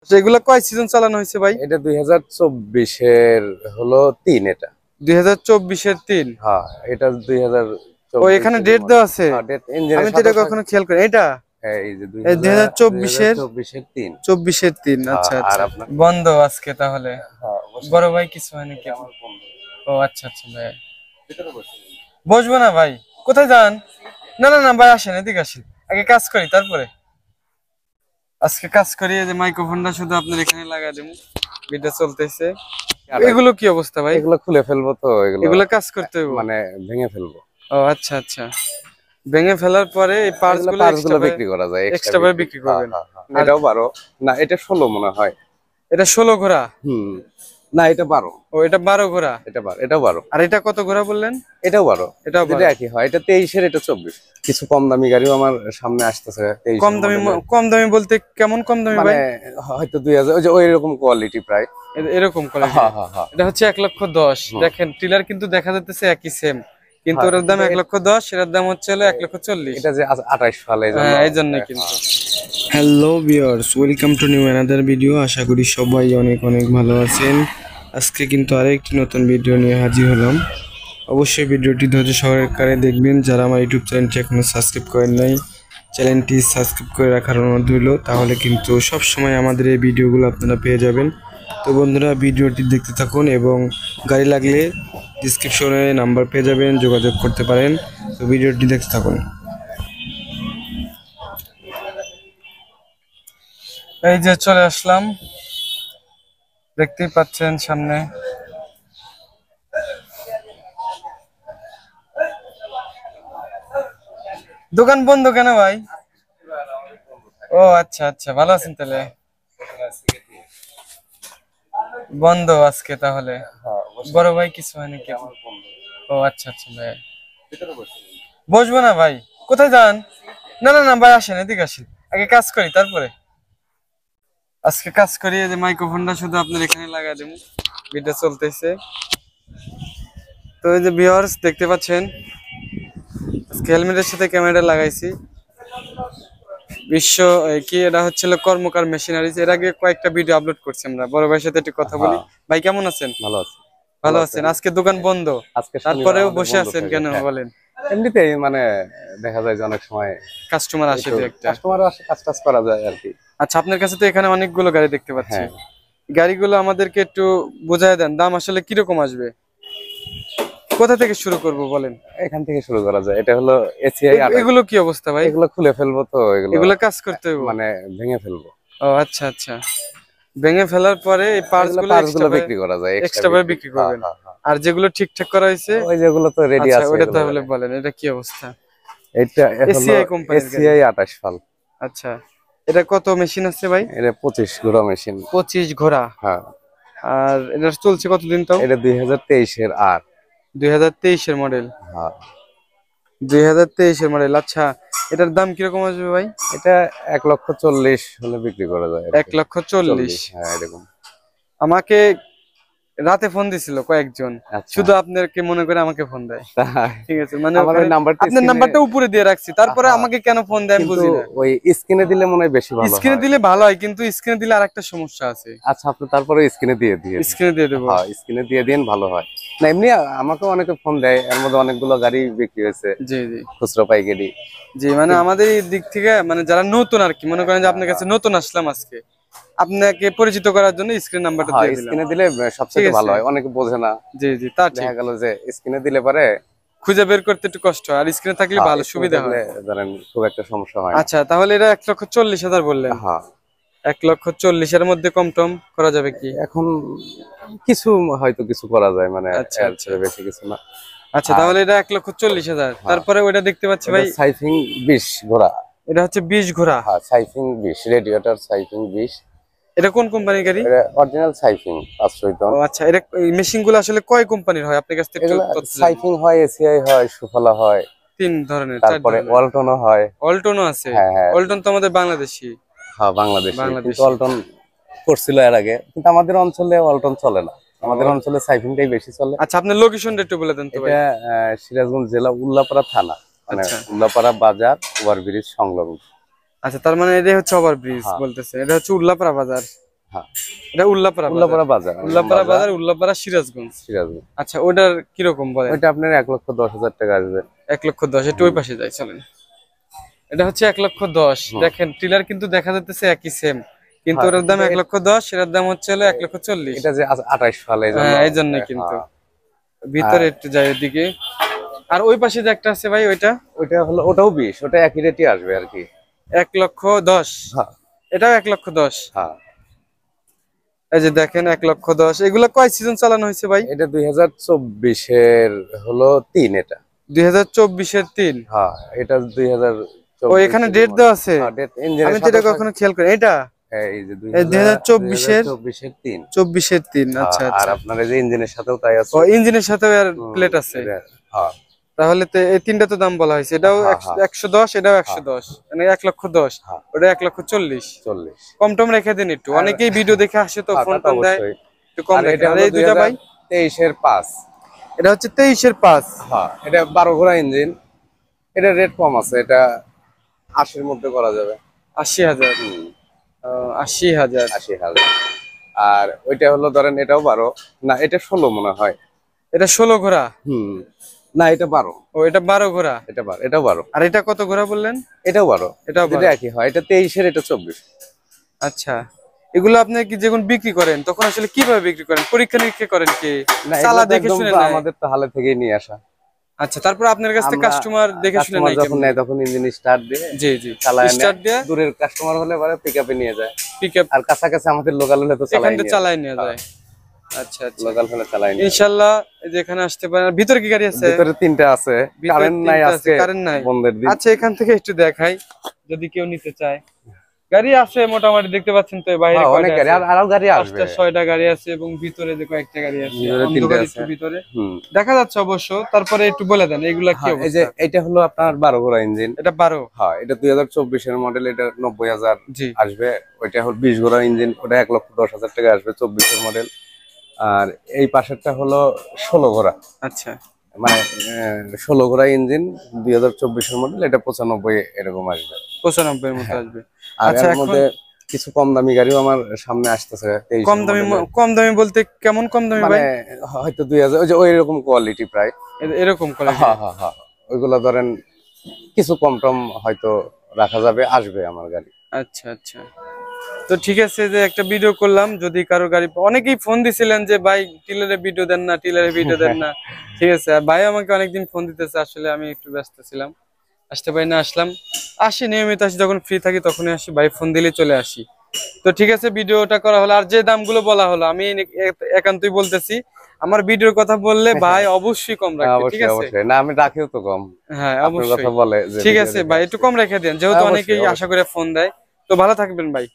এগুলা কয় সিজন চালানো হয়েছে ভাই? এটা 2024 এর হলো 3। এটা 2024 এর 3। হ্যাঁ, এটা 2024। ও এখানে ডেট দেওয়া আছে। হ্যাঁ, ডেট ইঞ্জিনের আমি তো সাথে এটা কখনো খেয়াল করি। এটা হ্যাঁ, এই যে 2024 এর 3। 24 এর 3। হ্যাঁ, আচ্ছা আর আচ্ছা। আপনার বন্ধ আজকে তাহলে। হ্যাঁ, বড় ভাই কিছু হয়নি কি? আমার বন্ধু ও আচ্ছা আচ্ছা ভাই। ভিতরে বসে। বসবো না ভাই, কোথায় যান? না না না ভাই, আসেন এদিকে আসেন, আগে কাজ করি তারপরে। আজকে কাজ করি, এই যে মাইক্রোফোনটা শুধু আপনার এখানে লাগাই দেবো, ভিডিও চলতেছে। এগুলো কি অবস্থা ভাই? এগুলো খুলে ফেলবো তো, এগুলো কাজ করতে হবে মানে ভেঙে ফেলবো। ও আচ্ছা আচ্ছা। ভেঙে ফেলার পরে এই পার্টস গুলো বিক্রি করা যায়, এক্সট্রা ভাবে বিক্রি করবেন। এটাও 12 না, এটা 16 মনে হয়। এটা 16 ঘোড়া? না, এটা 12। ও এটা 12 ঘোড়া। এটাও 12। আর এটা কত ঘোড়া বললেন? এটাও 12। এটাও এটা একই হয়, এটা 23 এর, এটা 24। কিছু কম দামি গাড়িও আমার সামনে আসতেছে 23। কম দামি বলতে কেমন কম দামি ভাই? মানে হয়তো 2000, ওই যে ওই রকম কোয়ালিটি প্রায় এরকম কোয়ালিটি। এটা হচ্ছে 1,10,000। দেখেন টিলার কিন্তু দেখা যাচ্ছে একই সেম, কিন্তু ওটার দাম 1,10,000, এটার দাম হচ্ছে 1,40,000। এটা যে 28 সালে, এই জন্যই কিন্তু। Hello viewers, welcome to new another video. আশা করি সবাই অনেক অনেক ভালো আছেন। আজকে কিন্তু আরেকটি নতুন ভিডিও নিয়ে হাজির হলাম। অবশ্যই ভিডিওটি ধৈর্য সহকারে দেখবেন। যারা আমার ইউটিউব চ্যানেলটি এখনো সাবস্ক্রাইব করেন নাই, চ্যানেলটি সাবস্ক্রাইব করে রাখার অনুরোধ রইল, তাহলে কিন্তু সব সময় আমাদের এই ভিডিওগুলো আপনারা পেয়ে যাবেন। তো বন্ধুরা, ভিডিওটি দেখতে থাকুন এবং গাড়ি লাগলে ডিসক্রিপশনে নাম্বার পেয়ে যাবেন, যোগাযোগ করতে পারেন। তো ভিডিওটি দেখতে থাকুন। এই যে চলে আসলাম, দেখতেই পাচ্ছেন সামনে। দোকান বন্ধ কেন ভাই? ও আচ্ছা আচ্ছা, ভালো আছেন তাহলে? বন্ধ আজকে তাহলে। বড় ভাই কিছু হয়নি কি? ও আচ্ছা আচ্ছা ভাই। বসবো না ভাই, কোথায় যান? না না না ভাই, আসেন এদিকে আসেন, আগে কাজ করি তারপরে। আজকে কাজ করি, এই যে মাইক্রোফোনটা শুধু আপনার এখানে লাগাই দেবো, ভিডিও চলতেছে। তো এই যে ভিউয়ার্স দেখতে পাচ্ছেন, আজকে হেলমেটের সাথে ক্যামেরা লাগাইছি। বিশ্ব কি এটা হচ্ছিল কর্মকার মেশিনারিজ। এর আগে কয়েকটা ভিডিও আপলোড করছি আমরা। বড় ভাইয়ের সাথে একটু কথা বলি। ভাই কেমন আছেন? ভালো আছে। ভালো আছেন? আজকে দোকান বন্ধ, তারপরেও বসে আছেন কেন বলেন? এমনিতেই মানে দেখা যায় যে অনেক সময় কাস্টমার আসে, কাস্টমার আসে, কাজ টাজ করা যায় আর কি। আচ্ছা, আপনার কাছে তো এখানে অনেকগুলো গাড়ি দেখতে পাচ্ছি। গাড়িগুলো আমাদেরকে একটু বোঝায় দেন, দাম আসলে কিরকম আসবে? কোথা থেকে শুরু করব বলেন? এখান থেকে শুরু করা যায়। এটা হলো এসিআই 28। এগুলো কি অবস্থা ভাই? এগুলো খুলে ফেলবো তো, এগুলো কাজ করতে হবে, মানে ভেঙে ফেলবো। ও আচ্ছা আচ্ছা। ভেঙে ফেলার পরে এই পার্টস গুলো বিক্রি করা যায়, এক্সট্রা ভাবে বিক্রি করবেন। আর যেগুলো ঠিকঠাক করা হয়েছে ওই যেগুলো তো রেডি আছে, ওটা তাহলে বলেন এটা কি অবস্থা? এটা এসিআই কোম্পানির এসিআই 28 ফাল। আচ্ছা, এটা কত মেশিন আছে ভাই? এটা 25 ঘোড়া মেশিন। 25 ঘোড়া। হ্যাঁ। আর এটা চলছে কতদিন তাও? এটা 2023 এর। আর 2023 এর মডেল? হ্যাঁ, 2023 এর মডেল। আচ্ছা, এটার দাম কিরকম আসবে ভাই? এটা 1,40,000 হলে বিক্রি করা যায়। 1,40,000? হ্যাঁ, এরকম। আমাকে রাতে ফোন দিছিল কয়েকজন, শুধু আপনাকে মনে করে আমাকে ফোন দেয়। ঠিক আছে, মানে আপনার নাম্বারটা উপরে দিয়ে রাখছি, তারপরে আমাকে কেন ফোন দেয় আমি বুঝি না। ওই স্ক্রিনে দিলে মনে হয় বেশি ভালো হয়। স্ক্রিনে দিলে ভালো হয়, কিন্তু স্ক্রিনে দিলে আরেকটা সমস্যা আছে। আচ্ছা, আপনি তারপরে স্ক্রিনে দিয়ে স্ক্রিনে দিয়ে দেবো। হ্যাঁ, স্ক্রিনে দিয়ে দিন, ভালো হয়। না, এমনি আমাকে অনেকে ফোন দেয়, এর মধ্যে অনেকগুলো গাড়ি বিক্রি হয়েছে। জি জি, খুচরো পাইকারি। জি, মানে আমাদের এই দিক থেকে, মানে যারা নতুন আর কি, মনে করেন যে আপনার কাছে নতুন আসলাম আজকে, আপনাকে পরিচিত করার জন্য স্ক্রিন নাম্বারটা দিয়ে দিলাম। স্ক্রিনে দিলে সবচেয়ে ভালো হয়, অনেকে বোঝে না। জি জি, তা ঠিক। দেখা গেল যে স্ক্রিনে দিলে পরে খুঁজে বের করতে একটু কষ্ট হয়, আর স্ক্রিনে থাকলে ভালো সুবিধা হয়, ধরেন খুব একটা সমস্যা হয়। আচ্ছা, তাহলে এটা 1,40,000 বললেন? হ্যাঁ, 1,40,000 এর মধ্যে কম টম করা যাবে কি? এখন কিছু হয়তো কিছু করা যায়, মানে আচ্ছা আচ্ছা, বেশি কিছু না। আচ্ছা, তাহলে এটা 1,40,000। তারপরে ওইটা দেখতে পাচ্ছি ভাই, সাইফিং 20 ঘোড়া। এটা হচ্ছে 20 ঘোড়া? হ্যাঁ, সাইফিং 20, রেডিয়েটর সাইফিং 20। এটা কোন কোম্পানির গাড়ি? এটা অরিজিনাল সাইফিং 500 টন। ও আচ্ছা, এটা এই মেশিন গুলো আসলে কয় কোম্পানির হয় আপনার কাছ থেকে? সাইফিং হয়, এসিআই হয়, সুফলা হয়, 3 ধরনের। তারপরে ওয়ালটনও হয়। ওয়ালটনও আছে? ওয়ালটন তো আমাদের বাংলাদেশি। হ্যাঁ, বাংলাদেশি, কিন্তু ওয়ালটন করছিল এর আগে, কিন্তু আমাদের অঞ্চলে ওয়ালটন চলে না। আমাদের অঞ্চলে সাইফিংটাই বেশি চলে। আচ্ছা, আপনার লোকেশনটা একটু বলে দেন তো ভাই। এটা সিরাজগঞ্জ জেলা, উল্লাপাড়া থানা, মানে উল্লাপাড়া বাজার ওভারব্রিজ সংলগ্ন। আচ্ছা, তার মানে এটা হচ্ছে ওভারব্রিজ বলতেছে, এটা হচ্ছে উল্লাপাড়া বাজার। হ্যাঁ এটা উল্লাপাড়া উল্লাপাড়া বাজার উল্লাপাড়া সিরাজগঞ্জ। সিরাজগঞ্জ। আচ্ছা, ওটার কিরকম বলেন? ওইটা আপনার 1,10,000 টাকা আসবে। 1,10,000, একটু ওই পাশে যাই চলেন। এটা হচ্ছে 1,10,000। দেখেন টিলার কিন্তু দেখা যাচ্ছে একই সেম, কিন্তু ওটার দাম 1,10,000, এটার দাম হচ্ছে 1,40,000। এটা যে 28 সালে, এই জন্য কিন্তু ভিতরে একটু যাই ওদিকে। আর ওই পাশে যে একটা আছে ভাই, ওইটা হলো ওটাও 20, ওটা একই রেটই আসবে আর কি। 1,10,000। হ্যাঁ এটাও 1,10,000। হ্যাঁ। এই যে দেখেন 1,10,000। এগুলা কয় সিজন চালানো হয়েছে ভাই? এটা 2024 এর হলো 3। এটা 2024 এর 3। হ্যাঁ, এটা 2024। ও, এখানে ডেট দেওয়া আছে। ডেট আমি তো এটা কখনো খেয়াল করি। এটা এই যে 2024 এর 3। 24 এর 3। আচ্ছা আর আচ্ছা। আপনার এই যে ইঞ্জিনের সাথেও তাই আছে। ও, ইঞ্জিনের সাথেও এর প্লেট আছে। হ্যাঁ, তাহলে তো এই তিনটা তো দাম বলা হয়েছে। এটাও হ্যাঁ, 110, এটাও 110, মানে 1,10,000। হ্যাঁ। ওটা 1,40,000। 40। কম টম রেখে দিন একটু, অনেকেই ভিডিও দেখে আসে তো ফোন টোন দেয়, একটু কম রেখে। আর এই দুইটা ভাই 23 এর 5। এটা হচ্ছে 23 এর 5। হ্যাঁ, এটা 12 ঘোড়া ইঞ্জিন। এটা রেট কম আছে, এটা 80 এর মধ্যে করা যাবে। 80,000। 80,000। 80,000। আর ওইটা হলো ধরেন এটাও 12 না, এটা 16 মনে হয়। এটা 16 ঘোড়া। না, এটা 12। ও, এটা 12 ঘোড়া। এটাও 12। আর এটা কত ঘোড়া বললেন? এটাও 12। এটাও এটা একই হয়, এটা 23 এর, এটা 24। আচ্ছা, এগুলো আপনি কি যখন বিক্রি করেন তখন আসলে কিভাবে বিক্রি করেন? পরীক্ষা নিরীক্ষা করেন কি? চালা দেখে শুনে নেয়? আমাদের তো হালে থেকেই নিয়ে আসা। আচ্ছা, তারপর আপনার কাছ থেকে কাস্টমার দেখে শুনে নেয় যখন নেয় তখন ইঞ্জিন স্টার্ট দিয়ে, জি জি, চালায় স্টার্ট দিয়ে। দূরের কাস্টমার হলে পরে পিকআপে নিয়ে যায়। পিকআপ। আর কাছাকাছি আমাদের লোকাল হলে তো চালায় নিয়ে যায়। আচ্ছা আচ্ছা, লোকাল হলে চালায় নিয়ে। ইনশাআল্লাহ এই যে এখানে আসতে পারেন। ভিতরে কি গাড়ি আছে? ভিতরে 3টা আছে। কারেন্ট নাই আজকে, কারেন্ট নাই বন্ধের দিন। আচ্ছা, এখান থেকে একটু দেখাই যদি কেউ নিতে চায়। গাড়ি আছে মোটামুটি, দেখতে পাচ্ছেন তো বাইরে অনেক গাড়ি, আরো গাড়ি আসবে। 5টা 6টা গাড়ি আছে, এবং ভিতরে যে কয়েকটা গাড়ি আছে, অন্ধকার একটু ভিতরে দেখা যাচ্ছে অবশ্য। তারপরে একটু বলে দেন এগুলা কি অবস্থা? এই যে এটা হলো আপনার 12 ঘোড়া ইঞ্জিন। এটা 12। হ্যাঁ, এটা 2024 এর মডেল। এটা 90,000 জি আসবে। ওইটা হলো 20 ঘোড়া ইঞ্জিন, ওটা 1,10,000 টাকা আসবে, 24 এর মডেল। আর এই পাশেরটা হলো 16 ঘোড়া। আচ্ছা, মানে 16 ঘোড়া ইঞ্জিন, 2024 এর মডেল। এটা 95 এরকম আসবে, 95 এর মতো আসবে। আর আচ্ছা, এর মধ্যে কিছু কম দামি গাড়িও আমার সামনে আসতেছে। কম দামি বলতে কেমন কম দামি ভাই? মানে হয়তো 2000, ওই যে ওই রকম কোয়ালিটি প্রায় এরকম কোয়ালিটি। হ্যাঁ হ্যাঁ হ্যাঁ, ওইগুলা ধরেন কিছু কম টম হয়তো রাখা যাবে, আসবে আমার গাড়ি। আচ্ছা আচ্ছা, তো ঠিক আছে, যে একটা ভিডিও করলাম, যদি কারো গাড়ি, অনেকেই ফোন দিছিলেন যে ভাই টিলারে ভিডিও দেন না, টিলারে ভিডিও দেন না। ঠিক আছে, আর ভাই আমাকে অনেকদিন ফোন দিতেছে, আসলে আমি একটু ব্যস্ত ছিলাম, আসতে পারি না। আসি নিয়মিত, আসি যখন ফ্রি থাকি তখনই আসি, ভাই ফোন দিলে চলে আসি। তো ঠিক আছে, ভিডিওটা করা হলো। আর যে দামগুলো বলা হলো, আমি একান্তই বলতেছি, আমার ভিডিওর কথা বললে ভাই অবশ্যই কম রাখবে। ঠিক আছে, না আমি রাখিও তো কম। হ্যাঁ অবশ্যই কথা বলে ঠিক আছে ভাই, একটু কম রেখে দেন, যেহেতু অনেকেই আশা করে ফোন দেয়। তো ভালো থাকবেন ভাই।